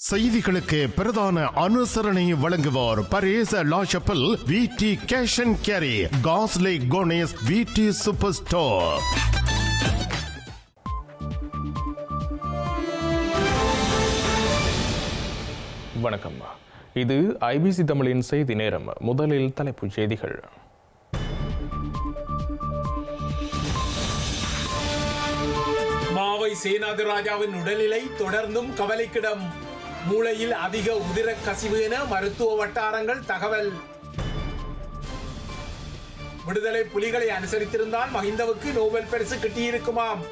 செய்திகளுக்கு பிரதான அனுசரணை வழங்குவோர் பரேச லாஷப்பல் விடி கேஷ் அண்ட் கேரி காஸ்லே கோனேஸ் விடி சூப்பர் ஸ்டோர். வணக்கம், இது ஐபிசி தமிழின் செய்தி நேரம். முதலில் தலைப்புச் செய்திகள். மாவை சேனாதிராஜாவின் உடல்நிலை தொடர்ந்தும் கவலைக்கிடம். மூளையில் அதிக உதிர கசிவு என மருத்துவ வட்டாரங்கள் தகவல். விடுதலை புலிகளை அனுசரித்திருந்தால் மஹிந்தவுக்கு நோபல் பரிசு கிட்டியிருக்குமாம்.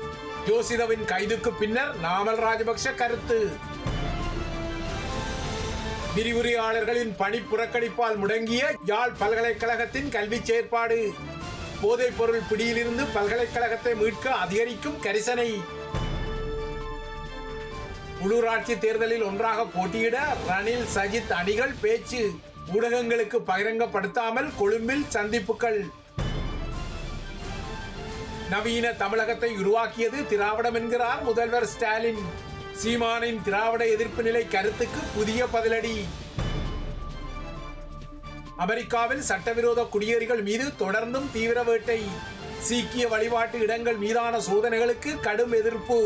ஜோசிதவின் கைதுக்கு பின்னர் நாமல் ராஜபக்ஷ கருத்து. விரிவுரையாளர்களின் பணி புறக்கணிப்பால் முடங்கிய யாழ் பல்கலைக்கழகத்தின் கல்வி செயற்பாடு. போதைப் பொருள் பிடியிலிருந்து பல்கலைக்கழகத்தை மீட்க அதிகரிக்கும் கரிசனை. உள்ளூராட்சி தேர்தலில் ஒன்றாக போட்டியிட ரணில் சஜித் அணிகள் பேச்சு. ஊடகங்களுக்கு பகிரங்கப்படுத்தாமல் கொழும்பில் சந்திப்புகள். நவீன தமிழகத்தை உருவாக்கியது திராவிடம் என்கிறார் முதல்வர் ஸ்டாலின். சீமானின் திராவிட எதிர்ப்பு நிலை கருத்துக்கு புதிய பதிலடி. அமெரிக்காவில் சட்டவிரோத குடியேறிகள் மீது தொடர்ந்தும் தீவிர வேட்டை. சீக்கிய வழிபாட்டு இடங்கள் மீதான சோதனைகளுக்கு கடும் எதிர்ப்பு.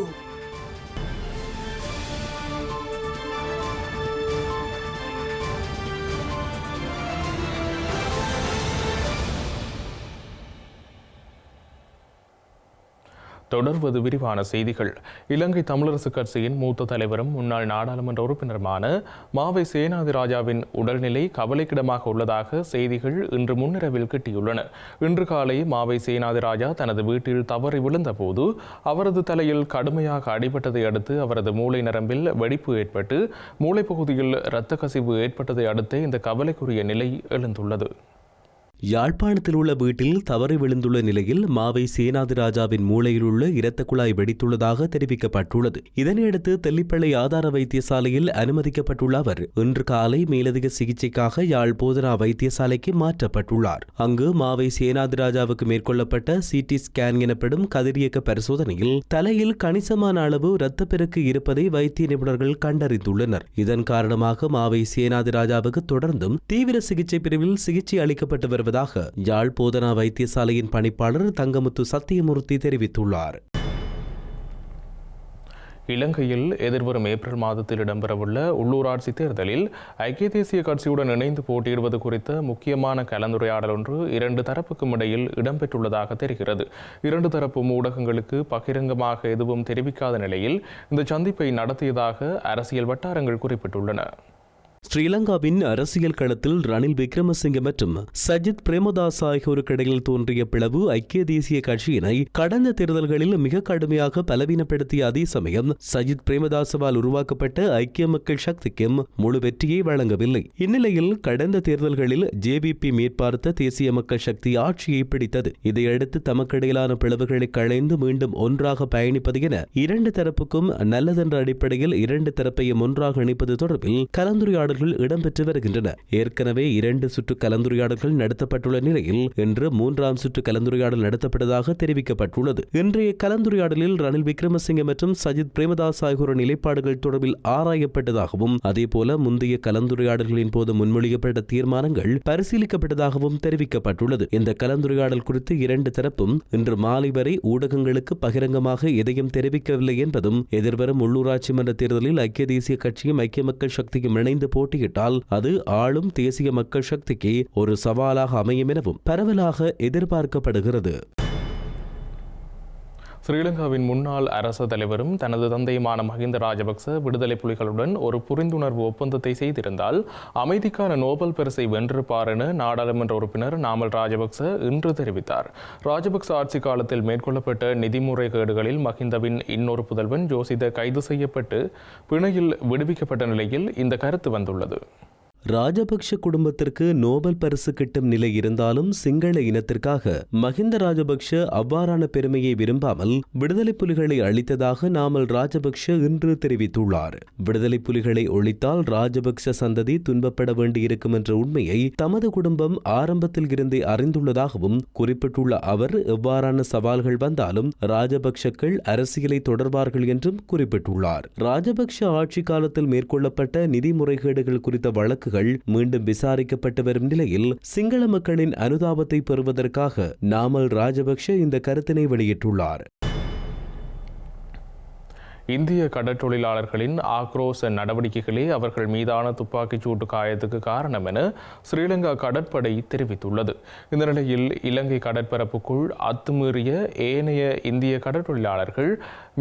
தொடர்வது விரிவான செய்திகள். இலங்கை தமிழரசு கட்சியின் மூத்த தலைவரும் முன்னாள் நாடாளுமன்ற உறுப்பினருமான மாவை சேனாதிராஜாவின் உடல்நிலை கவலைக்கிடமாக உள்ளதாக செய்திகள் இன்று முன்னிரவில் கிட்டியுள்ளன. இன்று காலை மாவை சேனாதிராஜா தனது வீட்டில் தவறி விழுந்தபோது அவரது தலையில் கடுமையாக அடிபட்டதை அடுத்து அவரது மூளை நரம்பில் வெடிப்பு ஏற்பட்டு மூளைப்பகுதியில் இரத்த கசிவு ஏற்பட்டதை அடுத்து இந்த கவலைக்குரிய நிலை எழுந்துள்ளது. யாழ்ப்பாணத்தில் உள்ள வீட்டில் தவறி விழுந்துள்ள நிலையில் மாவை சேனாதிராஜாவின் மூளையில் உள்ள இரத்த குழாய் வெடித்துள்ளதாக தெரிவிக்கப்பட்டுள்ளது. இதனையடுத்து தெல்லிப்பளை ஆதார வைத்தியசாலையில் அனுமதிக்கப்பட்டுள்ள அவர் இன்று காலை மேலதிக சிகிச்சைக்காக யாழ் போதனா வைத்தியசாலைக்கு மாற்றப்பட்டுள்ளார். அங்கு மாவை சேனாதிராஜாவுக்கு மேற்கொள்ளப்பட்ட சிடி ஸ்கேன் எனப்படும் கதிரியக்க பரிசோதனையில் தலையில் கணிசமான அளவு இரத்தப்பெருக்கு இருப்பதை வைத்திய நிபுணர்கள் கண்டறிந்துள்ளனர். இதன் காரணமாக மாவை சேனாதிராஜாவுக்கு தொடர்ந்தும் தீவிர சிகிச்சை பிரிவில் சிகிச்சை அளிக்கப்பட்டு வருவதாக யாழ் போதனா வைத்தியசாலையின் பணிப்பாளர் தங்கமுத்து சத்தியமூர்த்தி தெரிவித்துள்ளார். இலங்கையில் எதிர்வரும் ஏப்ரல் மாதத்தில் இடம்பெறவுள்ள உள்ளூராட்சி தேர்தலில் ஐக்கிய தேசிய கட்சியுடன் இணைந்து போட்டியிடுவது குறித்த முக்கியமான கலந்துரையாடல் ஒன்று இரண்டு தரப்புக்கும் இடையில் இடம்பெற்றுள்ளதாக தெரிகிறது. இரண்டு தரப்பு ஊடகங்களுக்கு பகிரங்கமாக எதுவும் தெரிவிக்காத நிலையில் இந்த சந்திப்பை நடத்தியதாக அரசியல் வட்டாரங்கள் குறிப்பிட்டுள்ளன. ஸ்ரீலங்காவின் அரசியல் களத்தில் ரணில் விக்ரமசிங்க மற்றும் சஜித் பிரேமதாஸ் ஆகியோருக்கு இடையில் தோன்றிய பிளவு ஐக்கிய தேசிய கட்சியினை கடந்த தேர்தல்களில் மிக கடுமையாக பலவீனப்படுத்திய அதே சமயம் சஜித் பிரேமதாசவால் உருவாக்கப்பட்ட ஐக்கிய மக்கள் சக்திக்கும் முழு வெற்றியை வழங்கவில்லை. இந்நிலையில் கடந்த தேர்தல்களில் ஜேவிபி மேற்பார்த்த தேசிய மக்கள் சக்தி ஆட்சியை பிடித்தது. இதையடுத்து தமக்கிடையிலான பிளவுகளை களைந்து மீண்டும் ஒன்றாக பயணிப்பது என இரண்டு தரப்புக்கும் நல்லதென்ற அடிப்படையில் இரண்டு தரப்பையும் ஒன்றாக இணைப்பது தொடர்பில் கலந்துரையாடல் இடம்பெற்று வருகின்றன. ஏற்கனவே இரண்டு சுற்று கலந்துரையாடல்கள் நடத்தப்பட்டுள்ள நிலையில் இன்று மூன்றாம் சுற்று கலந்துரையாடல் நடத்தப்பட்டதாக தெரிவிக்கப்பட்டுள்ளது. இன்றைய கலந்துரையாடலில் ரணில் விக்ரமசிங்க மற்றும் சஜித் பிரேமதாஸ் ஆகியோரின் நிலைப்பாடுகள் தொடர்பில் ஆராயப்பட்டதாகவும் அதேபோல முந்தைய கலந்துரையாடல்களின் போது முன்மொழியப்பட்ட தீர்மானங்கள் பரிசீலிக்கப்பட்டதாகவும் தெரிவிக்கப்பட்டுள்ளது. இந்த கலந்துரையாடல் குறித்து இரண்டு தரப்பும் இன்று மாலை வரை ஊடகங்களுக்கு பகிரங்கமாக எதையும் தெரிவிக்கவில்லை என்பதும் எதிர்வரும் உள்ளூராட்சி மன்ற தேர்தலில் ஐக்கிய தேசிய கட்சியும் ஐக்கிய மக்கள் சக்தியும் இணைந்து போட்டியிட்டால் அது ஆளும் தேசிய மக்கள் சக்திக்கு ஒரு சவாலாக அமையும் எனவும் பரவலாக எதிர்பார்க்கப்படுகிறது. ஸ்ரீலங்காவின் முன்னாள் அரசு தலைவரும் தனது தந்தையுமான மஹிந்த ராஜபக்ச விடுதலை புலிகளுடன் ஒரு புரிந்துணர்வு ஒப்பந்தத்தை செய்திருந்தால் அமைதிக்கான நோபல் பரிசை வென்றிருப்பார் என நாடாளுமன்ற உறுப்பினர் நாமல் ராஜபக்ச இன்று தெரிவித்தார். ராஜபக்ச ஆட்சி காலத்தில் மேற்கொள்ளப்பட்ட நிதி முறைகேடுகளில் மஹிந்தவின் இன்னொரு புதல்வன் ஜோசித கைது செய்யப்பட்டு பிணையில் விடுவிக்கப்பட்ட நிலையில் இந்த கருத்து வந்துள்ளது. ராஜபக்ஷ குடும்பத்திற்கு நோபல் பரிசு கிட்டும் நிலை இருந்தாலும் சிங்கள இனத்திற்காக மஹிந்த ராஜபக்ஷ அவ்வாறான பெருமையை விரும்பாமல் விடுதலை புலிகளை அளித்ததாக நாமல் ராஜபக்ஷ இன்று தெரிவித்துள்ளார். விடுதலை புலிகளை ஒழித்தால் ராஜபக்ஷ சந்ததி துன்பப்பட வேண்டியிருக்கும் என்ற உண்மையை தமது குடும்பம் ஆரம்பத்தில் இருந்தே அறிந்துள்ளதாகவும் குறிப்பிட்டுள்ள அவர் எவ்வாறான சவால்கள் வந்தாலும் ராஜபக்ஷக்கள் அரசியலை தொடர்வார்கள் என்றும் குறிப்பிட்டுள்ளார். ராஜபக்ஷ ஆட்சி காலத்தில் மேற்கொள்ளப்பட்ட நிதி முறைகேடுகள் குறித்த வழக்குகள் மீண்டும் விசாரிக்கப்பட்டு வரும் நிலையில் சிங்கள மக்களின் அனுதாபத்தை பெறுவதற்காக நாமல் ராஜபக்ஷ இந்த கருத்தினை வெளியிட்டுள்ளார். இந்திய கடற்றொழிலாளர்களின் ஆக்ரோஷ நடவடிக்கைகளே அவர்கள் மீதான துப்பாக்கிச் சூட்டு காயத்துக்கு காரணம் என ஸ்ரீலங்கா கடற்படை தெரிவித்துள்ளது. இந்த நிலையில் இலங்கை கடற்பரப்புக்குள் அத்துமீறிய ஏனைய இந்திய கடற்றொழிலாளர்கள்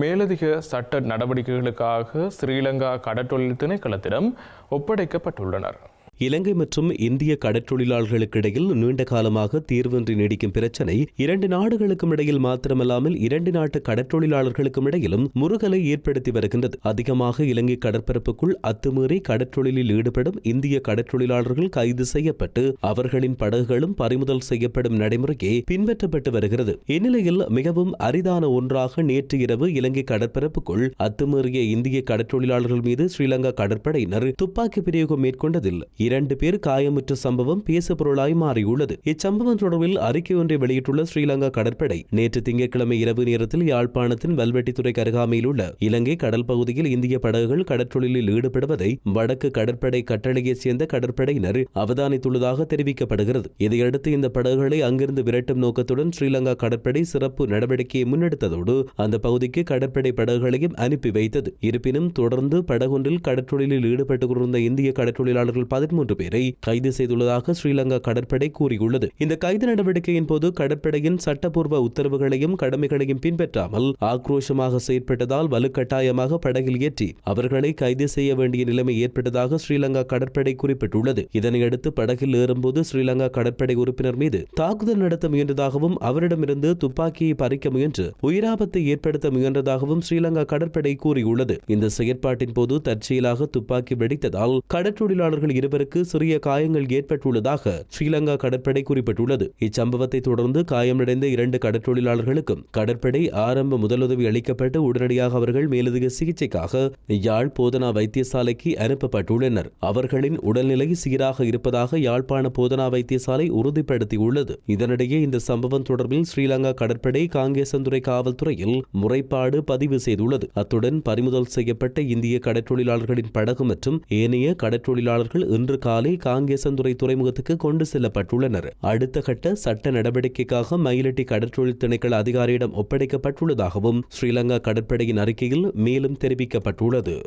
மேலதிக சட்ட நடவடிக்கைகளுக்காக ஸ்ரீலங்கா கடற்றொழில் திணைக்களத்திடம் ஒப்படைக்கப்பட்டுள்ளனர். இலங்கை மற்றும் இந்திய கடற்றொழிலாளர்களுக்கிடையில் நீண்ட காலமாக தீர்வின்றி நீடிக்கும் பிரச்சினை இரண்டு நாடுகளுக்கும் இடையில் மாத்திரமல்லாமல் இரண்டு நாட்டு கடற்றொழிலாளர்களுக்கும் இடையிலும் முறுகலை ஏற்படுத்தி வருகின்றது. அதிகமாக இலங்கை கடற்பரப்புக்குள் அத்துமீறி கடற்றொழிலில் ஈடுபடும் இந்திய கடற்றொழிலாளர்கள் கைது செய்யப்பட்டு அவர்களின் படகுகளும் பறிமுதல் செய்யப்படும் நடைமுறையே பின்பற்றப்பட்டு வருகிறது. இந்நிலையில் மிகவும் அரிதான ஒன்றாக நேற்று இரவு இலங்கை கடற்பரப்புக்குள் அத்துமீறிய இந்திய கடற்றொழிலாளர்கள் மீது ஸ்ரீலங்கா கடற்படையினர் துப்பாக்கி பிரயோகம் மேற்கொண்டதில் 2 பேர் காயமுற்ற சம்பவம் பேசுபொருளாய் மாறியுள்ளது. இச்சம்பவம் தொடர்பில் அறிக்கை ஒன்றை வெளியிட்டுள்ள ஸ்ரீலங்கா கடற்படை நேற்று திங்கட்கிழமை இரவு நேரத்தில் யாழ்ப்பாணத்தின் வல்வெட்டித்துறைக்கு அருகாமையில் உள்ள இலங்கை கடல் பகுதியில் இந்திய படகுகள் கடற்றொழிலில் ஈடுபடுவதை வடக்கு கடற்படை கட்டளையைச் சேர்ந்த கடற்படையினர் அவதானித்துள்ளதாக தெரிவிக்கப்படுகிறது. இதையடுத்து இந்த படகுகளை அங்கிருந்து விரட்டும் நோக்கத்துடன் ஸ்ரீலங்கா கடற்படை சிறப்பு நடவடிக்கையை முன்னெடுத்ததோடு அந்த பகுதிக்கு கடற்படை படகுகளையும் அனுப்பி வைத்தது. இருப்பினும் தொடர்ந்து படகொன்றில் கடற்றொழிலில் ஈடுபட்டுக் கொண்டிருந்த இந்திய கடற்றொழிலாளர்கள் 13 பேரை கைது செய்துள்ளதாக ஸ்ரீலங்கா கடற்படை கூறியுள்ளது. இந்த கைது நடவடிக்கையின் போது கடற்படையின் சட்டப்பூர்வ உத்தரவுகளையும் கடமைகளையும் பின்பற்றாமல் ஆக்ரோஷமாக செயற்பட்டதால் வலுக்கட்டாயமாக படகில் ஏற்றி அவர்களை கைது செய்ய வேண்டிய நிலைமை ஏற்பட்டதாக ஸ்ரீலங்கா கடற்படை குறிப்பிட்டுள்ளது. இதனையடுத்து படகில் ஏறும்போது ஸ்ரீலங்கா கடற்படை உறுப்பினர் மீது தாக்குதல் நடத்த முயன்றதாகவும் அவரிடமிருந்து துப்பாக்கியை பறிக்க முயன்று உயிராபத்தை ஏற்படுத்த முயன்றதாகவும் ஸ்ரீலங்கா கடற்படை கூறியுள்ளது. இந்த செயற்பாட்டின் போது தற்செயலாக துப்பாக்கி வெடித்ததால் கடற்றொழிலாளர்கள் இருவருக்கு சிறிய காயங்கள் ஏற்பட்டுள்ளதாக ஸ்ரீலங்கா கடற்படை குறிப்பிட்டுள்ளது. இச்சம்பவத்தை தொடர்ந்து காயமடைந்த 2 கடற்றொழிலாளர்களுக்கும் கடற்படை ஆரம்ப முதலுதவி அளிக்கப்பட்டு உடனடியாக அவர்கள் மேலதிக சிகிச்சைக்காக யாழ் போதனா வைத்தியசாலைக்கு அனுப்பப்பட்டுள்ளனர். அவர்களின் உடல்நிலை சீராக இருப்பதாக யாழ்ப்பாண போதனா வைத்தியசாலை உறுதிப்படுத்தியுள்ளது. இதனிடையே இந்த சம்பவம் தொடர்பில் ஸ்ரீலங்கா கடற்படை காங்கேசந்துறை காவல்துறையில் முறைப்பாடு பதிவு செய்துள்ளது. அத்துடன் பறிமுதல் செய்யப்பட்ட இந்திய கடற்றொழிலாளர்களின் படகு மற்றும் ஏனைய கடற்றொழிலாளர்கள் இன்று காலை காங்கேசந்துறை துறைமுகத்துக்கு கொண்டு செல்லப்பட்டுள்ளனர். அடுத்த கட்ட சட்ட நடவடிக்கைக்காக மயிலட்டி கடற்றொழில் திணைக்கள அதிகாரியிடம் ஒப்படைக்கப்பட்டுள்ளதாகவும் ஸ்ரீலங்கா கடற்படையின் அறிக்கையில் மேலும் தெரிவிக்கப்பட்டுள்ளது.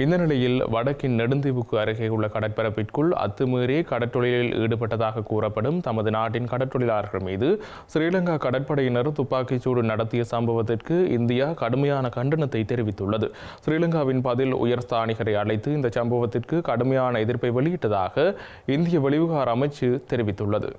இந்த நிலையில் வடக்கின் நெடுந்தீவுக்கு அருகே உள்ள கடற்பரப்பிற்குள் அத்துமீறி கடற்றொழிலில் ஈடுபட்டதாக கூறப்படும் தமது நாட்டின் கடற்றொழிலாளர்கள் மீது ஸ்ரீலங்கா கடற்படையினர் துப்பாக்கிச்சூடு நடத்திய சம்பவத்திற்கு இந்தியா கடுமையான கண்டனத்தை தெரிவித்துள்ளது. ஸ்ரீலங்காவின் பதில் உயர்ஸ்தானிகரை அழைத்து இந்த சம்பவத்திற்கு கடுமையான எதிர்ப்பை வெளியிட்டதாக இந்திய வெளிவிவகார அமைச்சு தெரிவித்துள்ளது.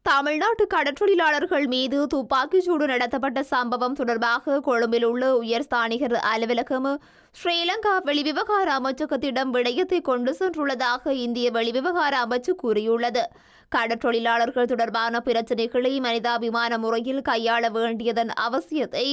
தமிழ்நாட்டு கடற்றொழிலாளர்கள் மீது துப்பாக்கிச்சூடு நடத்தப்பட்ட சம்பவம் தொடர்பாக கொழும்பில் உள்ள உயர்ஸ்தானிகர் அலுவலகம் ஸ்ரீலங்கா வெளிவிவகார அமைச்சகத்திடம் விடயத்தை கொண்டு சென்றுள்ளதாக இந்திய வெளிவிவகார அமைச்சு கூறியுள்ளது. கடற்றொழிலாளர்கள் தொடர்பான பிரச்சினைகளை மனிதாபிமான முறையில் கையாள வேண்டியதன் அவசியத்தை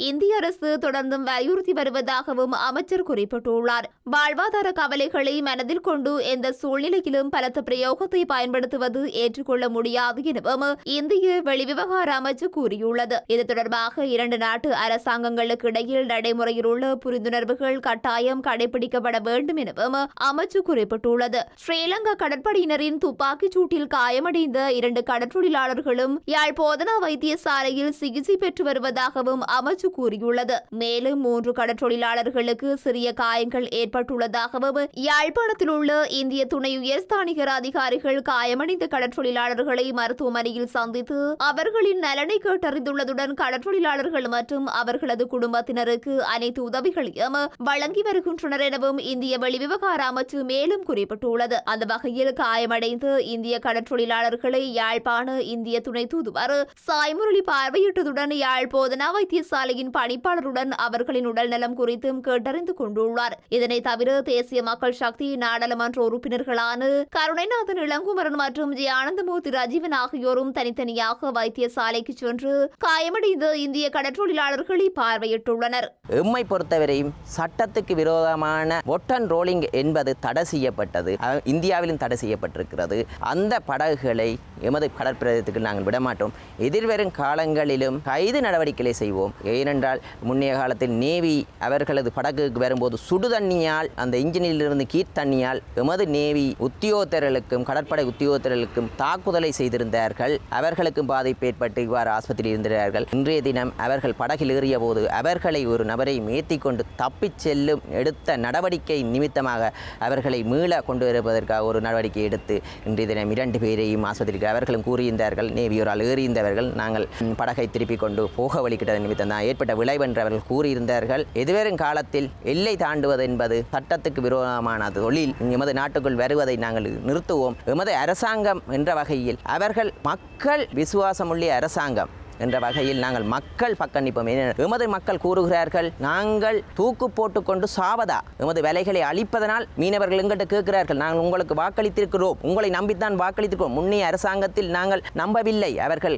இந்திய அரசு தொடர்ந்தும் வலியுறுத்தி வருவதாகவும் அமைச்சர் குறிப்பிட்டுள்ளார். வாழ்வாதார கவலைகளை மனதில் கொண்டு எந்த சூழ்நிலையிலும் பலத்த பிரயோகத்தை பயன்படுத்துவது ஏற்றுக்கொள்ள முடியாது எனவும் இந்திய வெளிவிவகார அமைச்சு கூறியுள்ளது. இது தொடர்பாக 2 நாட்டு அரசாங்கங்களுக்கு இடையில் நடைமுறையில் உள்ள புரிந்துணர்வுகள் கட்டாயம் கடைபிடிக்கப்பட வேண்டும் எனவும் அமைச்சு குறிப்பிட்டுள்ளது. ஸ்ரீலங்கா கடற்படையினரின் துப்பாக்கிச் சூட்டில் காயமடைந்த 2 கடற்றொழிலாளர்களும் யாழ் போதனா வைத்தியசாலையில் சிகிச்சை பெற்று வருவதாகவும் அமைச்சு கூறியுள்ளது. மேலும் 3 கடற்றொழிலாளர்களுக்கு சிறிய காயங்கள் ஏற்பட்டுள்ளதாகவும் யாழ்ப்பாணத்தில் உள்ள இந்திய துணை உயர்ஸ்தானிகர் அதிகாரிகள் காயமடைந்த கடற்றொழிலாளர்களை மருத்துவ மருத்துவமனையில் சந்தித்து அவர்களின் நலனை கேட்டறிந்துள்ளதுடன் கடற்றொழிலாளர்கள் மற்றும் அவர்களது குடும்பத்தினருக்கு அனைத்து உதவிகளையும் வழங்கி வருகின்றனர் எனவும் இந்திய வெளிவிவகார அமைச்சு மேலும் குறிப்பிட்டுள்ளது. அந்த வகையில் காயமடைந்து இந்திய கடற்றொழிலாளர்களை யாழ்ப்பாண இந்திய துணை தூதுவர் சாய்முரளி பார்வையிட்டதுடன் யாழ் போதனா வைத்தியசாலையின் பணிப்பாளருடன் அவர்களின் உடல்நலம் குறித்தும் கேட்டறிந்து கொண்டுள்ளார். இதனை தவிர தேசிய மக்கள் சக்தி நாடாளுமன்ற உறுப்பினர்களான கருணைநாதன் இளங்குமரன் மற்றும் ஜே ஆனந்தமூர்த்தி ராஜீவன் ஆகியோரும் தனித்தனியாக வைத்தியசாலைக்கு சென்று காயமடைந்த இந்திய கடற்றொழிலாளர்களை பார்வையிட்டுள்ளனர். எம்மை பொறுத்தவரையும் சட்டத்துக்கு விரோதமான ஒட்டன் ரோலிங் என்பது தடை செய்யப்பட்டது, இந்தியாவிலும் தடை செய்யப்பட்டிருக்கிறது. அந்த படகுகளை எமது கடற்பரப்புக்கு நாங்கள் விடமாட்டோம். எதிர்வரும் காலங்களிலும் கைது நடவடிக்கைகளை செய்வோம். ஏனென்றால் முன்னைய காலத்தில் நேவி அவர்களது படகுக்கு வரும்போது சுடு தண்ணியால் அந்த இன்ஜினிலிருந்து கீழ் தண்ணியால் எமது நேவி உத்தியோகத்தர்களுக்கும் கடற்படை உத்தியோகத்தர்களுக்கும் தாக்குதலை செய்திருந்தார்கள். அவர்களுக்கும் பாதிப்பு ஏற்பட்டு இவ்வாறு ஆஸ்பத்திரியில் இருந்தார்கள். இன்றைய தினம் அவர்கள் படகில் ஏறிய போது அவர்களை ஒரு நபரை மேத்தி கொண்டு தப்பிச் செல்லும் எடுத்த நடவடிக்கை நிமித்தமாக அவர்களை மீள கொண்டு வருவதற்காக ஒரு நடவடிக்கை எடுத்து இன்றைய தினம் 2 பேரையும் ஆஸ்பத்திரிக்கு அவர்களும் கூறியிருந்தார்கள். நேவியோரால் ஏறியிருந்தவர்கள் நாங்கள் படகை திருப்பிக் கொண்டு போக வழிகிட்டதன் நிமித்தம் தான் ஏற்பட்ட விளைவென்று அவர்கள் கூறியிருந்தார்கள். எதிர்வரும் காலத்தில் எல்லை தாண்டுவது என்பது சட்டத்துக்கு விரோதமான தொழில். எமது நாட்டுக்குள் வருவதை நாங்கள் நிறுத்துவோம். எமது அரசாங்கம் என்ற வகையில் அவர்கள் மக்கள் விசுவாசமுள்ள அரசாங்கம் என்ற வகையில் நாங்கள் மக்கள் பக்கம் நிற்போம். எமது மக்கள் கூறுகிறார்கள், நாங்கள் தூக்கு போட்டுக்கொண்டு சாவதா, எமது வேலைகளை அழிப்பதனால் மீனவர்கள் எங்கிட்ட கேட்கிறார்கள், நாங்கள் உங்களுக்கு வாக்களித்திருக்கிறோம், உங்களை நம்பித்தான் வாக்களித்திருக்கிறோம், முன்னைய அரசாங்கத்தில் நாங்கள் நம்பவில்லை, அவர்கள்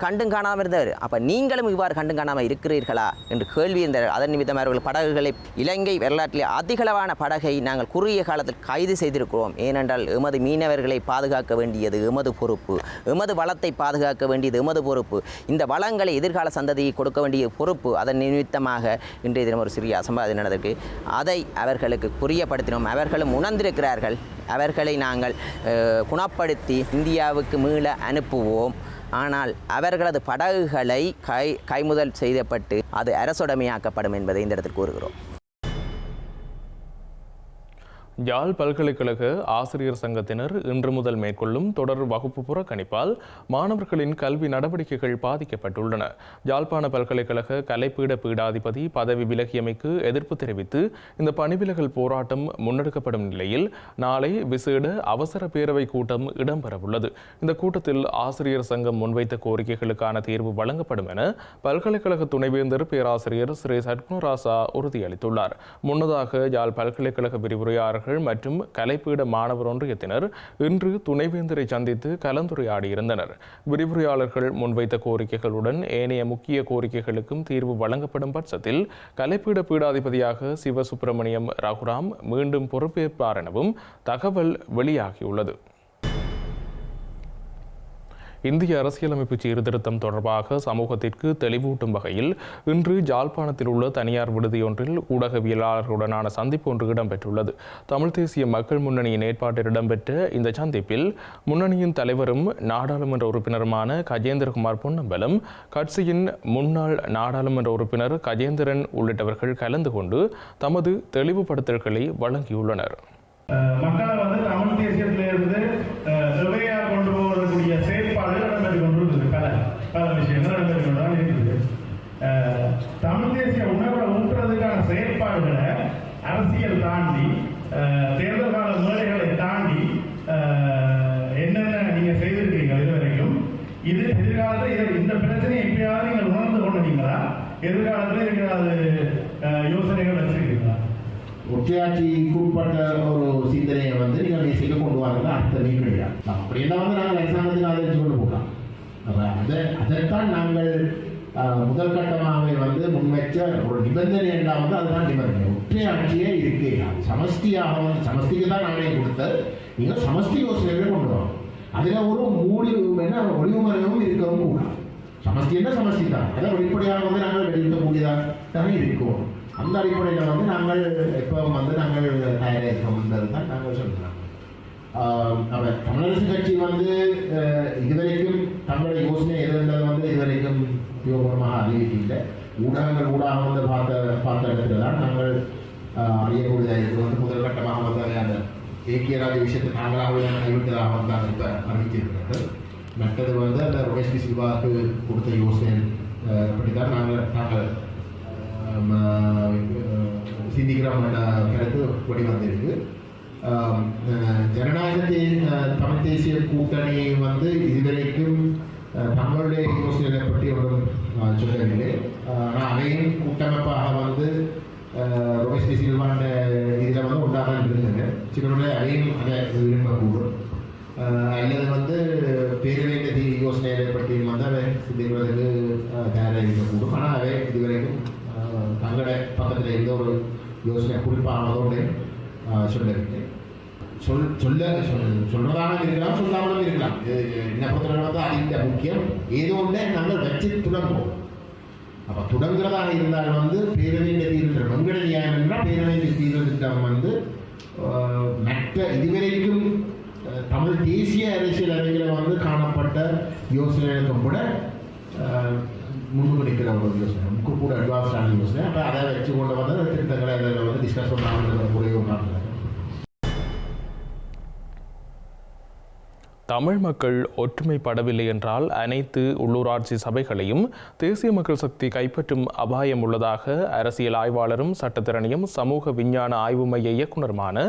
கண்டும் காணாமல் இருந்தவர், அப்போ நீங்களும் இவ்வாறு கண்டும் காணாமல் இருக்கிறீர்களா என்று கேள்வி இருந்தார்கள். அதன் நிமித்தம் அவர்கள் படகுகளை இலங்கை வரலாற்றில் அதிகளவான படகை நாங்கள் குறுகிய காலத்தில் கைது செய்திருக்கிறோம். ஏனென்றால் எமது மீனவர்களை பாதுகாக்க வேண்டியது எமது பொறுப்பு, எமது வளத்தை பாதுகாக்க வேண்டியது எமது பொறுப்பு, இந்த வளங்களை எதிர்கால சந்ததியை கொடுக்க வேண்டிய பொறுப்பு. அதன் நிமித்தமாக இன்றைய தினம் ஒரு சிறிய அசம்பாவிதம் நடந்திருக்கு. அதை அவர்களுக்கு புரியப்படுத்தினோம். அவர்களும் உணர்ந்திருக்கிறார்கள். அவர்களை நாங்கள் குணப்படுத்தி இந்தியாவுக்கு மீள அனுப்புவோம். ஆனால் அவர்களது படகுகளை கைமுதல் செய்யப்பட்டு அது அரசுடைமையாக்கப்படும் என்பதை இந்த இடத்தில் கூறுகிறோம். யாழ் பல்கலைக்கழக ஆசிரியர் சங்கத்தினர் இன்று முதல் மேற்கொள்ளும் தொடர் வகுப்பு புறக்கணிப்பால் மாணவர்களின் கல்வி நடவடிக்கைகள் பாதிக்கப்பட்டுள்ளன. யாழ்ப்பாண பல்கலைக்கழக கலைப்பீட பீடாதிபதி பதவி விலகியமைக்கு எதிர்ப்பு தெரிவித்து இந்த பணிவிலகல் போராட்டம் முன்னெடுக்கப்படும் நிலையில் நாளை விசேட அவசர பேரவை கூட்டம் இடம்பெறவுள்ளது. இந்த கூட்டத்தில் ஆசிரியர் சங்கம் முன்வைத்த கோரிக்கைகளுக்கான தீர்வு வழங்கப்படும் என பல்கலைக்கழக துணைவேந்தர் பேராசிரியர் ஸ்ரீ சட்குணராசா உறுதியளித்துள்ளார். முன்னதாக யாழ் பல்கலைக்கழக விரிவுரையாளர்கள் மற்றும் கலைப்பீட மாணவர் ஒன்றியத்தினர் இன்று துணைவேந்தரை சந்தித்து கலந்துரையாடியிருந்தனர். விரிவுரையாளர்கள் முன்வைத்த கோரிக்கைகளுடன் ஏனைய முக்கிய கோரிக்கைகளுக்கும் தீர்வு வழங்கப்படும் பட்சத்தில் கலைப்பீட பீடாதிபதியாக சிவசுப்பிரமணியம் ரகுராம் மீண்டும் பொறுப்பேற்பார் எனவும் தகவல் வெளியாகியுள்ளது. இந்திய அரசியலமைப்பு சீர்திருத்தம் தொடர்பாக சமூகத்திற்கு தெளிவூட்டும் வகையில் இன்று யாழ்ப்பாணத்தில் உள்ள தனியார் விடுதியொன்றில் ஊடகவியலாளர்களுடனான சந்திப்பு ஒன்று இடம்பெற்றுள்ளது. தமிழ் தேசிய மக்கள் முன்னணியின் ஏற்பாட்டில் இடம்பெற்ற இந்த சந்திப்பில் முன்னணியின் தலைவரும் நாடாளுமன்ற உறுப்பினருமான கஜேந்திரகுமார் பொன்னம்பலம், கட்சியின் முன்னாள் நாடாளுமன்ற உறுப்பினர் கஜேந்திரன் உள்ளிட்டவர்கள் கலந்து கொண்டு தமது தெளிவுபடுத்தல்களை வழங்கியுள்ளனர். மக்களை தமிழ் தேசியத்திலிருந்து கொண்டு போகக்கூடிய செயற்பாடுகள் இடம்பெற்று கொண்டிருக்குது. பல விஷயங்கள் இடம்பெற்று கொண்டுதான் இருக்குது. தமிழ் தேசிய உணர்வை ஊற்றுறதுக்கான செயற்பாடுகளை அரசியல் தாண்டி தேர்தல் கால முறைகளை தாண்டி என்னென்ன நீங்க செய்திருக்கீங்க இதுவரைக்கும், இது எதிர்காலத்தில் இந்த பிரச்சனையை எப்பயாவது நீங்கள் உணர்ந்து கொண்டீங்களா? எதிர்காலத்தில் இருக்கிற யோசனைகள் வச்சிருக்கீங்களா? ஒற்றையாட்சிக்குட்பட்ட ஒரு சிந்தனையை நீங்கள் செய்ய கொண்டு வாங்க அர்த்தமே கிடையாது. அப்படி என்ன நாங்கள் அரசாங்கத்தில் ஆதரித்து கொண்டு போகலாம். அதைத்தான் நாங்கள் முதல் கட்டமாக முன்வைச்ச ஒரு நிபந்தனை எல்லாம் அதுதான் நிபந்தனை. ஒற்றையாட்சியே இருக்கே சமஷ்டியாக சமஷ்டிக்கு தான் நாங்கள் கொடுத்தது. நீங்கள் சமஷ்டி யோசனைகளை கொண்டு வாங்க. அதில் ஒரு ஒளிவுமறைவும் இருக்கவும் கூடாது. சமஷ்டி என்ன சமஷ்டி தான், அதை வெளிப்படையாக நாங்கள் வெளியிடக்கூடியதாக இருக்கும். அந்த அடிப்படையில் நாங்கள் எப்போ நாங்கள் தயாரிக்கொண்டது தான் நாங்கள் சொல்கிறோம். தமிழரசு கட்சி இதுவரைக்கும் தங்களுடைய யோசனை எதுன்றதை இதுவரைக்கும் உபயோகமாக அறிவிக்கல. ஊடகங்கள் ஊடாக பார்த்த இடத்துல தான் நாங்கள் அறியக்கூடியதாக இருக்கிறது. முதல் கட்டமாக அந்த ஏக்கியராஜ விஷயத்தை நாங்களாக கைவிட்டதாக இப்போ அறிவிச்சிருக்கிறது. மற்றது வந்து அந்த ரமேஷ் சில்வாவுக்கு கொடுத்த யோசனை பற்றி தான் நாங்கள் சிந்திக்கிறோம் என்ற கருத்து வெளிவந்திருக்கு. ஜனநாயகத்தின் தமிழ் தேசிய கூட்டணி வந்து இதுவரைக்கும் தங்களுடைய யோசனைகளை பற்றி ஒன்றும் சொல்லவில்லை. ஆனால் அவையின் கூட்டமைப்பாக வந்து ரமேஷ் சில்வாண்ட இதில் வந்து உண்டாக இருந்தது. சில அவையும் அதை விரும்பக்கூடும் அல்லது வந்து பேரவையின் யோசனைகளை பற்றியும் வந்து அவை சிந்திக்கிறதுக்கு தயாராக இருக்கக்கூடும். ஆனால் அவை இதுவரைக்கும் தங்களுடைய பக்கத்தில் எந்த ஒரு யோசனை குறிப்பானதோடு சொல்லவில்லை. சொல்றதாக இருக்கலாம், சொல்லாமலும் இருக்கலாம். என்ன பொறுத்தவரை வந்து அது முக்கியம். ஏதோ ஒன்றை நாங்கள் வச்சு தொடங்குவோம். அப்போ தொடங்குறதாக இருந்தால் வந்து பேரவையின் தீர்வு மங்கள நியாயம் என்றால் பேரவையின் தீர்வு திட்டம் வந்து மற்ற இதுவரைக்கும் தமிழ் தேசிய அரசியல் அவைகளில் வந்து காணப்பட்ட யோசனைகளுக்கும் கூட முன்னுக்கு நிற்கிற ஒரு யோசனை, கூட அட்வான்ஸ்டான யோசனை. அப்போ அதை வச்சு கொண்டு வந்து திருத்தங்களை அதில் வந்து டிஸ்கஸ் பண்ணாமல் முறையை ஒன்றாங்க. தமிழ் மக்கள் ஒற்றுமைப்படவில்லை என்றால் அனைத்து உள்ளூராட்சி சபைகளையும் தேசிய மக்கள் சக்தி கைப்பற்றும் அபாயம் உள்ளதாக அரசியல் ஆய்வாளரும் சட்டத்திறனியும் சமூக விஞ்ஞான ஆய்வு மைய இயக்குநருமான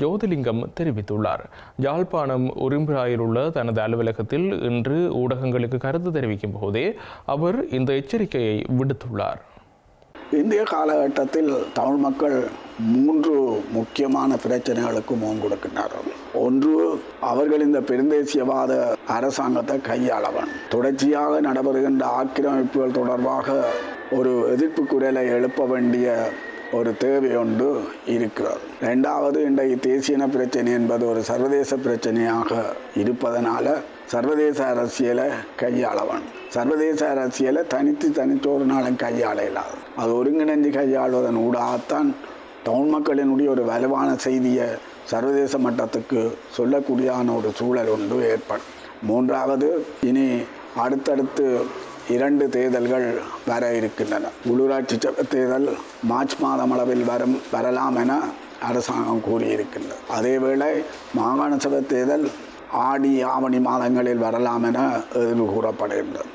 ஜோதிலிங்கம் தெரிவித்துள்ளார். யாழ்ப்பாணம் உரிம்பிராயில் உள்ள தனது அலுவலகத்தில் இன்று ஊடகங்களுக்கு கருத்து தெரிவிக்கும் போதே அவர் இந்த எச்சரிக்கையை விடுத்துள்ளார். இந்திய காலகட்டத்தில் தமிழ் மக்கள் 3 முக்கியமான பிரச்சனைகளுக்கு முகம் கொடுக்கின்றார்கள். ஒன்று, அவர்கள் இந்த பெருந்தேசியவாத அரசாங்கத்தை கையாளவன். தொடர்ச்சியாக நடைபெறுகின்ற ஆக்கிரமிப்புகள் தொடர்பாக ஒரு எதிர்ப்பு குரலை எழுப்ப வேண்டிய ஒரு தேவை ஒன்று இருக்கிறது. 2வது, இன்றைய தேசிய பிரச்சனை என்பது ஒரு சர்வதேச பிரச்சனையாக இருப்பதனால சர்வதேச அரசியலை கையாளவன். சர்வதேச அரசியலை தனித்து ஒரு நாளும் கையாள இல்லாது. அது ஒருங்கிணைந்து கையாளுவதன் ஊடாகத்தான் தமிழ் மக்களினுடைய ஒரு வலுவான செய்தியை சர்வதேச மட்டத்துக்கு சொல்லக்கூடியான ஒரு சூழல் ஒன்று ஏற்படும். 3வது, இனி அடுத்தடுத்து 2 தேர்தல்கள் வர இருக்கின்றன. உள்ளூராட்சி தேர்தல் மார்ச் மாதம் அளவில் வரலாம் என அரசாங்கம் கூறியிருக்கின்றது. அதேவேளை மாகாண சபை தேர்தல் ஆடி ஆவணி மாதங்களில் வரலாம் என எதிர்வு கூறப்படுகின்றது.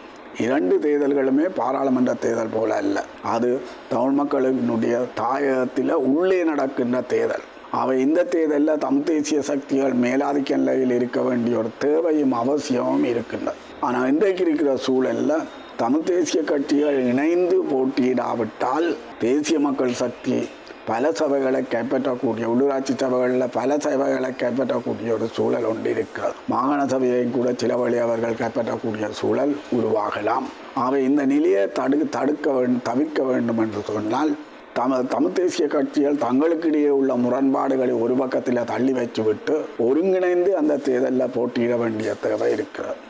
2 தேர்தல்களுமே பாராளுமன்ற தேர்தல் போல அல்ல. அது தமிழ் மக்களினுடைய தாயகத்தில் உள்ளே நடக்கின்ற தேர்தல். அவை இந்த தேர்தலில் தமிழ் தேசிய சக்திகள் மேலாதிக்க நிலையில் இருக்க வேண்டிய ஒரு தேவையும் அவசியமும் இருக்கின்றது. ஆனால் இன்றைக்கு இருக்கிற சூழலில் தமிழ் தேசிய கட்சிகள் இணைந்து போட்டியிடாவிட்டால் தேசிய மக்கள் சக்தி பல சபைகளை கைப்பற்றக்கூடிய, உள்ளூராட்சி சபைகளில் பல சபைகளை கைப்பற்றக்கூடிய ஒரு சூழல் ஒன்று இருக்கிறது. மாகாண சபையையும் கூட சில வழி அவர்கள் கைப்பற்றக்கூடிய சூழல் உருவாகலாம். அவை இந்த நிலையை தவிர்க்க வேண்டும் என்று சொன்னால் தமிழ் தேசிய கட்சிகள் தங்களுக்கிடையே உள்ள முரண்பாடுகளை ஒரு பக்கத்தில் தள்ளி வைத்துவிட்டு ஒருங்கிணைந்து அந்த தேர்தலில் போட்டியிட வேண்டிய தேவை இருக்கிறது.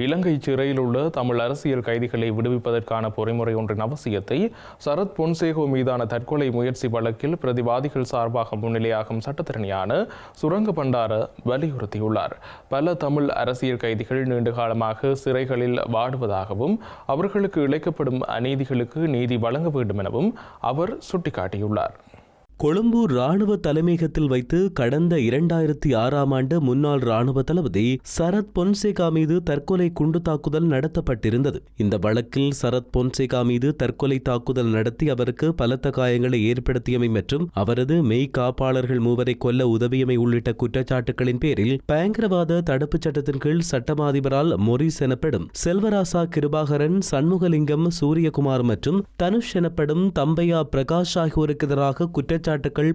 இலங்கை சிறையில் உள்ள தமிழ் அரசியல் கைதிகளை விடுவிப்பதற்கான பொறிமுறை ஒன்றின் அவசியத்தை சரத் பொன்சேகோ மீதான தற்கொலை முயற்சி வழக்கில் பிரதிவாதிகள் சார்பாக முன்னிலையாகும் சட்டத்திறனியான சுரங்க பண்டார வலியுறுத்தியுள்ளார். பல தமிழ் அரசியல் கைதிகள் நீண்டகாலமாக சிறைகளில் வாடுவதாகவும் அவர்களுக்கு இழைக்கப்படும் அநீதிகளுக்கு நீதி வழங்க வேண்டும் எனவும் அவர் சுட்டிக்காட்டியுள்ளார். கொழும்பு ராணுவ தலைமையகத்தில் வைத்து கடந்த 2006ஆம் ஆண்டு முன்னாள் ராணுவ தளபதி சரத் பொன்சேகா மீது தற்கொலை குண்டு தாக்குதல் நடத்தப்பட்டிருந்தது. இந்த வழக்கில் சரத் பொன்சேகா மீது தற்கொலை தாக்குதல் நடத்தி அவருக்கு பலத்த காயங்களை ஏற்படுத்தியமை மற்றும் அவரது மெய் காப்பாளர்கள் 3 கொல்ல உதவியமை உள்ளிட்ட குற்றச்சாட்டுகளின் பேரில் பயங்கரவாத தடுப்புச் சட்டத்தின் கீழ் சட்டமாதிபரால் மொரிஸ் எனப்படும் செல்வராசா கிருபாகரன், சண்முகலிங்கம், சூரியகுமார் மற்றும் தனுஷ் எனப்படும் தம்பையா பிரகாஷ் ஆகியோருக்கு எதிராக குற்றச்சாட்டுகள்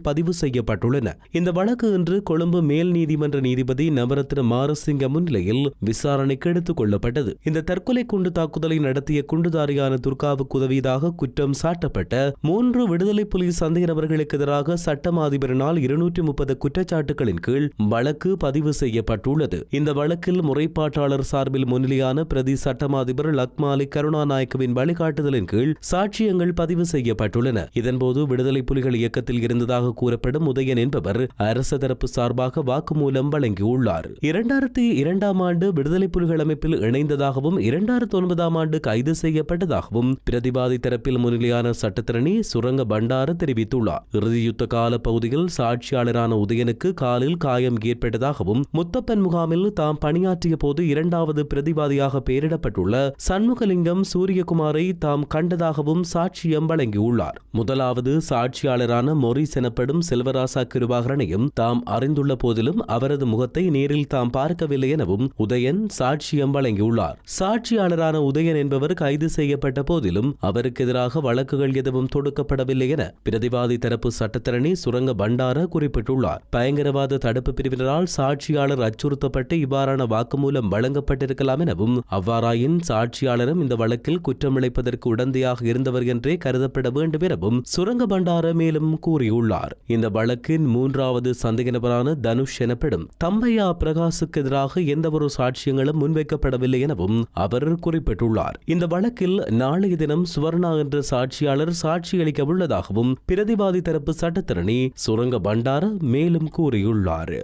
பதிவு செய்யப்பட்டுள்ளன. இந்த வழக்கு இன்று கொழும்பு மேல் நீதிமன்ற நீதிபதி நவரத்ன மாரசிங்க முன்னிலையில் விசாரணைக்கு எடுத்துக் கொள்ளப்பட்டது. இந்த தற்கொலை குண்டு தாக்குதலை நடத்திய குண்டுதாரியான துர்காவுக்கு உதவியதாக குற்றம் சாட்டப்பட்ட 3 விடுதலை புலி சந்தேக நபர்களுக்கு எதிராக சட்டம் அதிபரினால் 230 குற்றச்சாட்டுகளின் கீழ் வழக்கு பதிவு செய்யப்பட்டுள்ளது. இந்த வழக்கில் முறைப்பாட்டாளர் சார்பில் முன்னிலையான பிரதி சட்டமாதிபர் லக்மாலி கருணாநாயக்கவின் வழிகாட்டுதலின் கீழ் சாட்சியங்கள் பதிவு செய்யப்பட்டுள்ளன. இதன்போது விடுதலை புலிகள் இயக்கத்தில் இருந்ததாக கூறப்படும் உதயன் என்பவர் அரசு தரப்பு சார்பாக வாக்குமூலம் வழங்கியுள்ளார். 2002ஆம் ஆண்டு விடுதலை புலிகள் அமைப்பில் இணைந்ததாகவும் 2009ஆம் ஆண்டு கைது செய்யப்பட்டதாகவும் பிரதிவாதி தரப்பில் முன்னிலையான சட்டத்தரணி சுரங்க பண்டார தெரிவித்துள்ளார். இறுதியுத்த கால பகுதியில் சாட்சியாளரான உதயனுக்கு காலில் காயம் ஏற்பட்டதாகவும் முத்தப்பன் முகாமில் தாம் பணியாற்றிய போது 2வது பிரதிவாதியாக பெயரிடப்பட்டுள்ள சண்முகலிங்கம் சூரியகுமாரை தாம் கண்டதாகவும் சாட்சியம் வழங்கியுள்ளார். முதலாவது சாட்சியாளரான மொரிஸ் எனப்படும் செல்வராசா கிருபாகரனையும் தாம் அறிந்துள்ள போதிலும் அவரது முகத்தை நேரில் தாம் பார்க்கவில்லை எனவும் உதயன் சாட்சியம் வழங்கியுள்ளார். சாட்சியாளரான உதயன் என்பவர் கைது செய்யப்பட்ட போதிலும் அவருக்கு எதிராக வழக்குகள் எதுவும் தொடுக்கப்படவில்லை என பிரதிவாதி தரப்பு சட்டத்தரணி சுரங்க பண்டார குறிப்பிட்டுள்ளார். பயங்கரவாத தடுப்பு பிரிவினரால் சாட்சியாளர் அச்சுறுத்தப்பட்டு இவ்வாறான வாக்குமூலம் வழங்கப்பட்டிருக்கலாம் எனவும் அவ்வாறாயின் சாட்சியாளரும் இந்த வழக்கில் குற்றமிழைப்பதற்கு உடந்தையாக இருந்தவர் என்றே கருதப்பட வேண்டும் எனவும் சுரங்க பண்டார மேலும் கூறியுள்ளார். இந்த வழக்கின் 3வது சந்தேக நபரான தனுஷ் எனப்படும் தம்பையா பிரகாசுக்கு எதிராக எந்தவொரு சாட்சியங்களும் முன்வைக்கப்படவில்லை எனவும் அவர் குறிப்பிட்டுள்ளார். இந்த வழக்கில் நாளைய தினம் சுவர்ணா என்ற சாட்சியாளர் சாட்சியளிக்க உள்ளதாகவும் பிரதிவாதி தரப்பு சட்டத்தரணி சுரங்க பண்டார மேலும் கூறியுள்ளார்.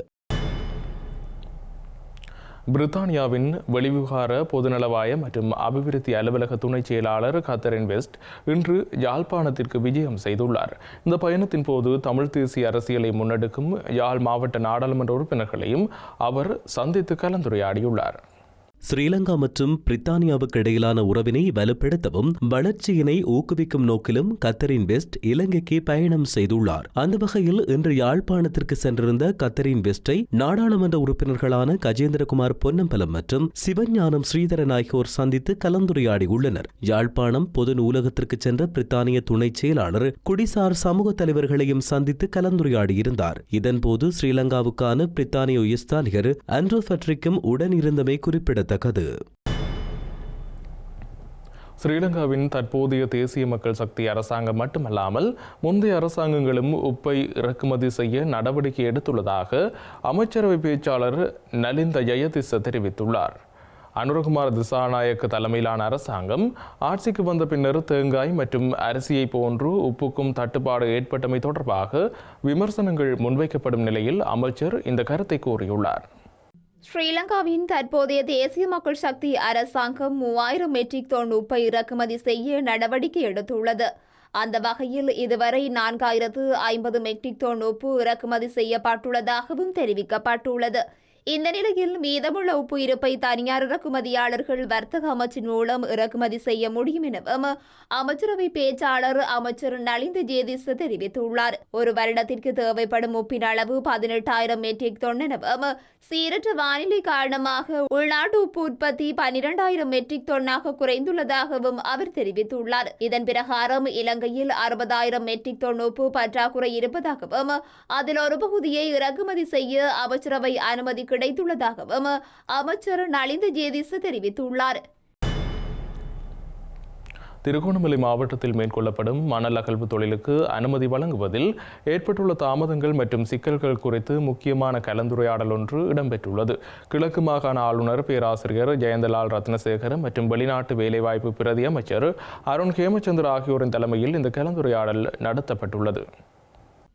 பிரித்தானியாவின் வெளிவிவகார பொதுநலவாய மற்றும் அபிவிருத்தி அலுவலக துணைச் செயலாளர் கத்தரின் வெஸ்ட் இன்று யாழ்ப்பாணத்திற்கு விஜயம் செய்துள்ளார். இந்த பயணத்தின் போது தமிழ் தேசிய அரசியலை முன்னெடுக்கும் யாழ் மாவட்ட நாடாளுமன்ற உறுப்பினர்களையும் அவர் சந்தித்து கலந்துரையாடியுள்ளார். ஸ்ரீலங்கா மற்றும் பிரித்தானியாவுக்கு இடையிலான உறவினை வலுப்படுத்தவும் வளர்ச்சியினை ஊக்குவிக்கும் நோக்கிலும் கத்தரின் வெஸ்ட் இலங்கைக்கு பயணம் செய்துள்ளார். அந்த வகையில் இன்று யாழ்ப்பாணத்திற்கு சென்றிருந்த கத்தரின் வெஸ்டை நாடாளுமன்ற உறுப்பினர்களான கஜேந்திரகுமார் பொன்னம்பலம் மற்றும் சிவஞானம் ஸ்ரீதரன் ஆகியோர் சந்தித்து கலந்துரையாடியுள்ளனர். யாழ்ப்பாணம் பொது நூலகத்திற்கு சென்ற பிரித்தானிய துணைச் செயலாளர் குடிசார் சமூக தலைவர்களையும் சந்தித்து கலந்துரையாடியிருந்தார். இதன்போது ஸ்ரீலங்காவுக்கான பிரித்தானிய உயர்ஸ்தானிகர் ஆண்ட்ரூ ஃபெட்ரிக்கும் உடனிருந்தமை குறிப்பிடத்தக்கது. ஸ்ரீலங்காவின் தற்போதைய தேசிய மக்கள் சக்தி அரசாங்கம் மட்டுமல்லாமல் முந்தைய அரசாங்கங்களும் உப்பை இறக்குமதி செய்ய நடவடிக்கை எடுத்துள்ளதாக அமைச்சரவை பேச்சாளர் நலிந்த ஜெயதிச தெரிவித்துள்ளார். அனுரகுமார் திசாநாயக்க தலைமையிலான அரசாங்கம் ஆட்சிக்கு வந்த பின்னர் தேங்காய் மற்றும் அரிசியை போன்று உப்புக்கும் தட்டுப்பாடு ஏற்பட்டமை தொடர்பாக விமர்சனங்கள் முன்வைக்கப்படும் நிலையில் அமைச்சர் இந்த கருத்தை கூறியுள்ளார். ஸ்ரீலங்காவின் தற்போதைய தேசிய மக்கள் சக்தி அரசாங்கம் 3000 மெட்ரிக் டன் உப்பை இறக்குமதி செய்ய நடவடிக்கை எடுத்துள்ளது. அந்த வகையில் இதுவரை 4050 மெட்ரிக் டன் உப்பு இறக்குமதி செய்யப்பட்டுள்ளதாகவும் தெரிவிக்கப்பட்டுள்ளது. இந்த நிலையில் மீதமுள்ள உப்பு இருப்பை தனியார் இறக்குமதியாளர்கள் வர்த்தக அமைச்சின் மூலம் இறக்குமதி செய்ய முடியும் எனவும் அமைச்சரவை பேச்சாளர் அமைச்சர் நலிந்த ஜேதிஸ் தெரிவித்துள்ளார். ஒரு வருடத்திற்கு தேவைப்படும் உப்பின் அளவு 18000 மெட்ரிக் டன் எனவும் சீரற்ற வானிலை காரணமாக உள்நாட்டு உப்பு உற்பத்தி 12000 மெட்ரிக் டன்னாக குறைந்துள்ளதாகவும் அவர் தெரிவித்துள்ளார். இதன் பிரகாரம் இலங்கையில் 60000 மெட்ரிக் டன் உப்பு பற்றாக்குறை இருப்பதாகவும் அதில் ஒரு பகுதியை இறக்குமதி செய்ய அமைச்சரவை அனுமதி கிடைத்துள்ளதாகவும் அமைச்சர் நலிந்த ஜேதிஸ் தெரிவித்துள்ளார். திருகோணமலை மாவட்டத்தில் மேற்கொள்ளப்படும் மணல் அகழ்வு தொழிலுக்கு அனுமதி வழங்குவதில் ஏற்பட்டுள்ள தாமதங்கள் மற்றும் சிக்கல்கள் குறித்து முக்கியமான கலந்துரையாடல் ஒன்று இடம்பெற்றுள்ளது. கிழக்கு மாகாண ஆளுநர் பேராசிரியர் ஜெயந்தலால் ரத்னசேகர மற்றும் வெளிநாட்டு வேலைவாய்ப்பு பிரதி அமைச்சர் அருண் ஹேமச்சந்திர ஆகியோரின் தலைமையில் இந்த கலந்துரையாடல் நடத்தப்பட்டுள்ளது.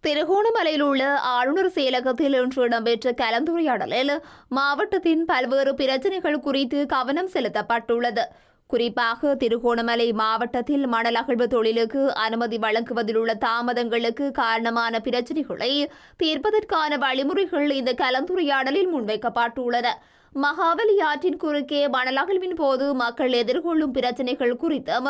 திருகோணமலையில் உள்ள ஆளுநர் செயலகத்தில் இன்று இடம்பெற்ற கலந்துரையாடலில் மாவட்டத்தின் பல்வேறு பிரச்சினைகள் குறித்து கவனம் செலுத்தப்பட்டுள்ளது. குறிப்பாக திருகோணமலை மாவட்டத்தில் மணல் அகழ்வு தொழிலுக்கு அனுமதி வழங்குவதில் உள்ள தாமதங்களுக்கு காரணமான பிரச்சினைகளை தீர்ப்பதற்கான வழிமுறைகள் இந்த கலந்துரையாடலில் முன்வைக்கப்பட்டுள்ளன. மகாவலி ஆற்றின் குறுக்கே மணல் அகழ்வின் போது மக்கள் எதிர்கொள்ளும் பிரச்சினைகள் குறித்தும்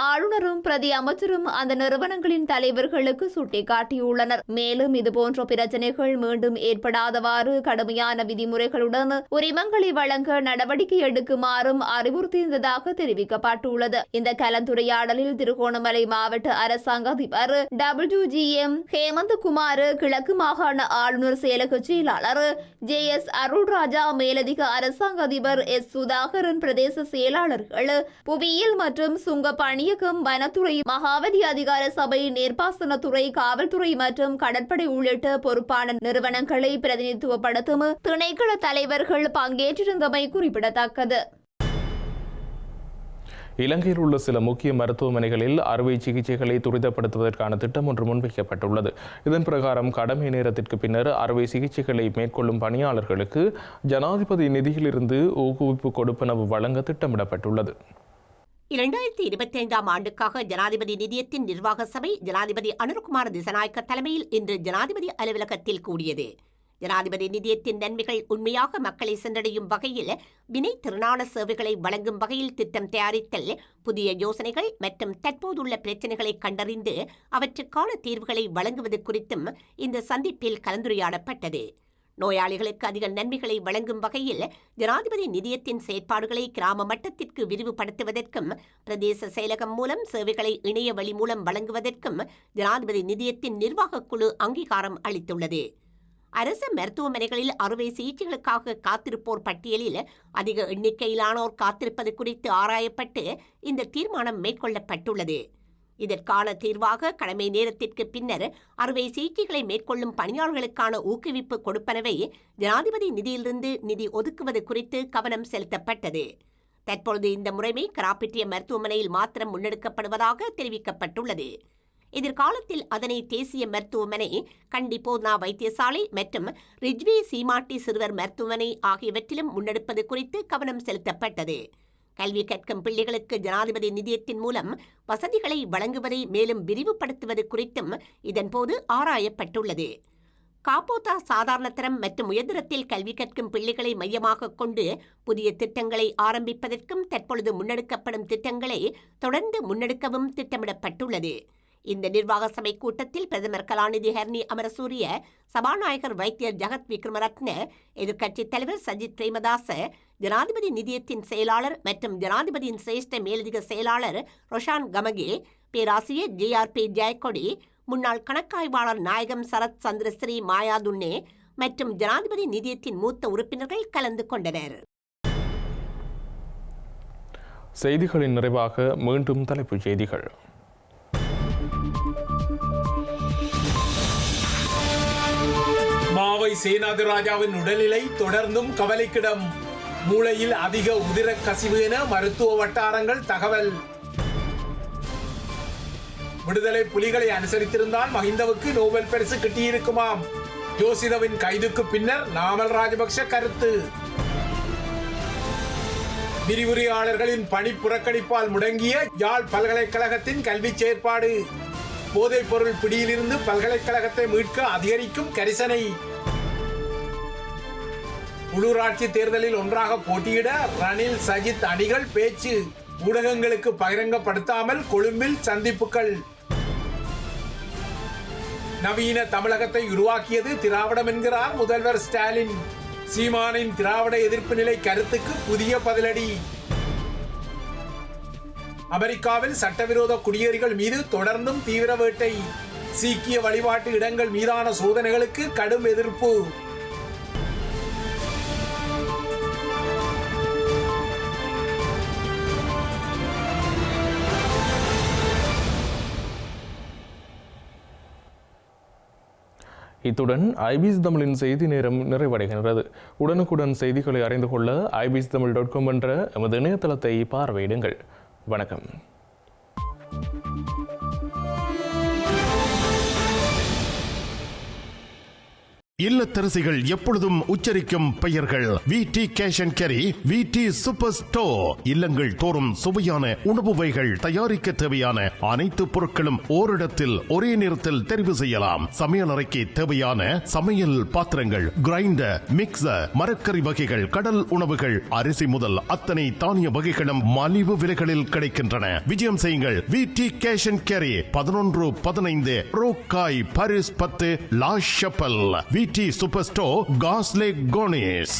ஆளுநரும் பிரதி அமைச்சரும் அந்த நிறுவனங்களின் தலைவர்களுக்கு சுட்டிக்காட்டியுள்ளனர். மேலும் இதுபோன்ற பிரச்சினைகள் மீண்டும் ஏற்படாதவாறு கடுமையான விதிமுறைகளுடன் உரிமங்களை வழங்க நடவடிக்கை எடுக்குமாறும் அறிவுறுத்தியிருந்ததாக தெரிவிக்கப்பட்டுள்ளது. இந்த கலந்துரையாடலில் திருகோணமலை மாவட்ட அரசாங்க அதிபர் WGM ஹேமந்தகுமார், கிழக்கு மாகாண ஆளுநர் செயலக செயலாளர் JS அருள்ராஜா, மேலதிக அரசாங்க அதிபர் S சுதாகரன், பிரதேச செயலாளர்கள், புவியியல் மற்றும் சுங்க பணியகம், வனத்துறை, மகாவலி அதிகார சபை, நீர்ப்பாசனத்துறை, காவல்துறை மற்றும் கடற்படை உள்ளிட்ட பொறுப்பான நிறுவனங்களை பிரதிநிதித்துவப்படுத்தும் திணைக்கள தலைவர்கள் பங்கேற்றிருந்தமை குறிப்பிடத்தக்கது. இலங்கையில் உள்ள சில முக்கிய மருத்துவமனைகளில் அறுவை சிகிச்சைகளை துரிதப்படுத்துவதற்கான திட்டம் ஒன்று முன்வைக்கப்பட்டுள்ளது. இதன் பிரகாரம் கடமை நேரத்திற்கு பின்னர் அறுவை சிகிச்சைகளை மேற்கொள்ளும் பணியாளர்களுக்கு ஜனாதிபதி நிதியிலிருந்து ஊக்குவிப்பு கொடுப்பனவு வழங்க திட்டமிடப்பட்டுள்ளது. 2025ஆம் ஆண்டுக்காக ஜனாதிபதி நிதியத்தின் நிர்வாக சபை ஜனாதிபதி அனுரகுமார திசநாயக்க தலைமையில் இன்று ஜனாதிபதி அலுவலகத்தில் கூடியது. ஜனாதிபதி நிதியத்தின் நன்மைகள் உண்மையாக மக்களை சென்றடையும் வகையில் வினை திறனான சேவைகளை வழங்கும் வகையில் திட்டம் தயாரித்தல், புதிய யோசனைகள் மற்றும் தற்போதுள்ள பிரச்சினைகளை கண்டறிந்து அவற்றுக்கான தீர்வுகளை வழங்குவது குறித்தும் இந்த சந்திப்பில் கலந்துரையாடப்பட்டது. நோயாளிகளுக்கு அதிக நன்மைகளை வழங்கும் வகையில் ஜனாதிபதி நிதியத்தின் செயற்பாடுகளை கிராம மட்டத்திற்கு விரிவுபடுத்துவதற்கும் பிரதேச செயலகம் மூலம் சேவைகளை இணைய வழி மூலம் வழங்குவதற்கும் ஜனாதிபதி நிதியத்தின் நிர்வாகக் குழு அங்கீகாரம் அளித்துள்ளது. அரசு மருத்துவமனைகளில் அறுவை சிகிச்சைகளுக்காக காத்திருப்போர் பட்டியலில் அதிக எண்ணிக்கையிலானோர் காத்திருப்பது குறித்து ஆராயப்பட்டு இந்த தீர்மானம் மேற்கொள்ளப்பட்டுள்ளது. இதற்கான தீர்வாக கடமை நேரத்திற்கு பின்னர் அறுவை சிகிச்சைகளை மேற்கொள்ளும் பணியாளர்களுக்கான ஊக்குவிப்பு கொடுப்பனவை ஜனாதிபதி நிதியிலிருந்து நிதி ஒதுக்குவது குறித்து கவனம் செலுத்தப்பட்டது. தற்பொழுது இந்த முறைமை கராப்பிட்டிய மருத்துவமனையில் மாத்திரம் முன்னெடுக்கப்படுவதாக தெரிவிக்கப்பட்டுள்ளது. எதிர்காலத்தில் அதனை தேசிய மருத்துவமனை, கண்டி போதனா வைத்தியசாலை மற்றும் ரிஜ்வி சீமாட்டி சிறுவர் மருத்துவமனை ஆகியவற்றிலும் முன்னெடுப்பது குறித்து கவனம் செலுத்தப்பட்டது. கல்வி கற்கும் பிள்ளைகளுக்கு ஜனாதிபதி நிதியத்தின் மூலம் வசதிகளை வழங்குவதை மேலும் விரிவுபடுத்துவது குறித்தும் இதன்போது ஆராயப்பட்டுள்ளது. காப்போதா சாதாரண தரம் மற்றும் உயர்தரத்தில் கல்வி கற்கும் பிள்ளைகளை மையமாக கொண்டு புதிய திட்டங்களை ஆரம்பிப்பதற்கும் தற்பொழுது முன்னெடுக்கப்படும் திட்டங்களை தொடர்ந்து முன்னெடுக்கவும் திட்டமிடப்பட்டுள்ளது. இந்த நிர்வாக சபை கூட்டத்தில் பிரதமர் கலாநிதி ஹர்னி அமரசூரிய, சபாநாயகர் வைத்தியர் ஜகத் விக்ரமரத்ன, எதிர்க்கட்சித் தலைவர் சஜித் பிரேமதாச, ஜனாதிபதி நிதியத்தின் செயலாளர் மற்றும் ஜனாதிபதியின் சிரேஷ்ட மேலதிக செயலாளர் ரொஷான் கமகே, பேராசிரியர் JRP ஜெயக்கொடி, முன்னாள் கணக்காய்வாளர் நாயகம் சரத் சந்திரஸ்ரீ மாயாதுன்னே மற்றும் ஜனாதிபதி நிதியத்தின் மூத்த உறுப்பினர்கள் கலந்து கொண்டனர். செய்திகளின் நிறைவாக மீண்டும் தலைப்புச் செய்திகள். மாவை சேனாதிராஜாவின் உடல்நிலை தொடர்ந்தும் கவலைக்கிடம். மூளையில் அதிக உதிர கசிவு என மருத்துவ வட்டாரங்கள் தகவல். விடுதலை புலிகளை அனுசரித்திருந்தால் மஹிந்தவுக்கு நோபல் பரிசு கிட்டியிருக்குமாம். யோசிதவின் கைதுக்கு பின்னர் நாமல் ராஜபக்ஷ கருத்து. விரிவுரையாளர்களின் பணி புறக்கணிப்பால் முடங்கிய யாழ் பல்கலைக்கழகத்தின் கல்வி செயற்பாடு. போதைப் பொருள் பிடியிலிருந்து பல்கலைக்கழகத்தை மீட்க அதிகரிக்கும் கரிசனை. உள்ளூராட்சி தேர்தலில் ஒன்றாக போட்டியிட ரணில் சஜித் அணிகள் பேச்சு. ஊடகங்களுக்கு பகிரங்கப்படுத்தாமல் கொழும்பில் சந்திப்புகள். நவீன தமிழகத்தை உருவாக்கியது திராவிடம் என்கிறார் முதல்வர் ஸ்டாலின். சீமானின் திராவிட எதிர்ப்பு நிலை கருத்துக்கு புதிய பதிலடி. அமெரிக்காவில் சட்டவிரோத குடியேறிகள் மீது தொடர்ந்தும் தீவிர வேட்டை. சீக்கிய வழிபாட்டு இடங்கள் மீதான சோதனைகளுக்கு கடும் எதிர்ப்பு. இத்துடன் ஐபிஎஸ் தமிழின் செய்தி நேரம் நிறைவடைகின்றது. உடனுக்குடன் செய்திகளை அறிந்து கொள்ள ibstamil.com என்ற எமது இணையதளத்தை பார்வையிடுங்கள். வணக்கம். இல்லத்தரசிகள் எப்பொழுதும் உச்சரிக்கும் பெயர்கள் விடி கேஷ் அண்ட் கேரி, விடி சூப்பர் ஸ்டோர். இல்லங்கள் தோறும் சுவையான உணவு வகைகள் தயாரிக்க தேவையான அனைத்து பொருட்களும் ஓரிடத்தில் ஒரே நேரத்தில் தெரிவு செய்யலாம். சமையல் அறைக்கு தேவையான சமையல் பாத்திரங்கள், கிரைண்டர், மிக்சர், மரக்கறி வகைகள், கடல் உணவுகள், அரிசி முதல் அத்தனை தானிய வகைகளும் மலிவு விலைகளில் கிடைக்கின்றன. விஜயம் செய்யுங்கள். விடி கேஷ் அண்ட் கேரி, 11-15 ரோக்காய், Paris 10, la Chapelle. VD super store, காஸ்லே cornice.